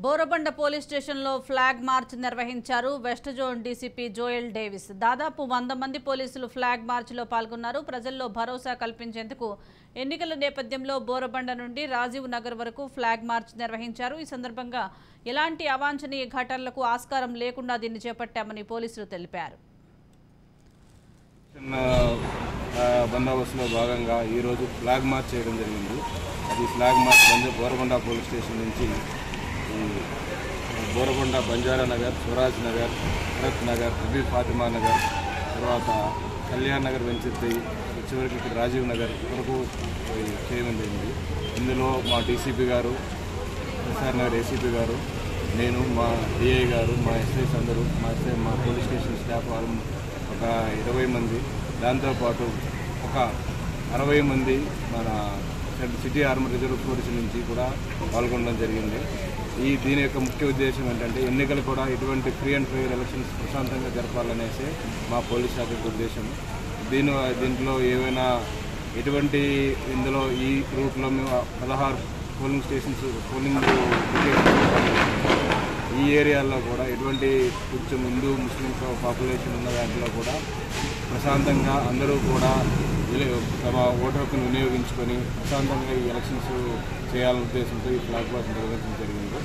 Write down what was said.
Borabanda police స్టేషన్లో flag March నిర్వహించారు west zone DCP Joel Davis. దాదాపు 100 మంది పోలీసులు ఫ్లాగ్ మార్చ్లో పాల్గొన్నారు. ప్రజల్లో భరోసా కల్పించేందుకు ఎన్నికల నేపథ్యంలో బోరబండ నుండి రాజీవ్ నగర్ వరకు ఫ్లాగ్ మార్చ్ నిర్వహించారు. ఈ సందర్భంగా ఎలాంటి అవాంఛనీయ ఘటనలకు ఆస్కారం లేకుండా దీన్ని చేపట్టామని పోలీసులు తెలిపారు. బందోబస్తులో భాగంగా ఈరోజు ఫ్లాగ్ మార్చ్ చేయడం జరిగింది. అది flag March Borabanda police station నుంచి బోరబండ బంజారా నగర్, స్వరాజ్ నగర్, భరత్ నగర్, హబీ ఫాతిమా నగర్, తర్వాత కళ్యాణ్ నగర్ వెంచర్తి, చివరికి ఇక్కడ రాజీవ్ నగర్ వరకు చేయడం జరిగింది. ఇందులో మా డీసీపీ గారు, ఎస్ఆర్ నగర్ ఏసీపీ గారు, నేను, మా డిఐ గారు, మా ఎస్ఐస్ అందరూ, మా పోలీస్ స్టేషన్ స్టాఫ్ వాళ్ళు ఒక 20 మంది, దాంతోపాటు ఒక 60 మంది మన సిటీ ఆర్మర్ రిజర్వ్ ఫోర్స్ నుంచి కూడా పాల్గొనడం జరిగింది. దీని యొక్క ముఖ్య ఉద్దేశం ఏంటంటే ఎన్నికలు కూడా ఎటువంటి ఫ్రీ అండ్ ఫెయిర్ ఎలక్షన్స్ ప్రశాంతంగా జరపాలనేసి మా పోలీస్ శాఖ ఉద్దేశం. దీంట్లో ఏవైనా ఎటువంటి ఇందులో ఈ రూట్లో మేము 16 పోలింగ్ స్టేషన్స్ ఈ ఏరియాల్లో కూడా ఎటువంటి కొంచెం హిందూ ముస్లిమ్స్ పాపులేషన్ ఉన్న దాంట్లో కూడా ప్రశాంతంగా అందరూ కూడా తమ ఓటు హక్కును వినియోగించుకొని ప్రశాంతంగా ఈ ఎలక్షన్స్ చేయాలనే ఉద్దేశంతో ఈ ఫ్లాగ్ మార్చ్ నిర్వహించడం జరిగింది.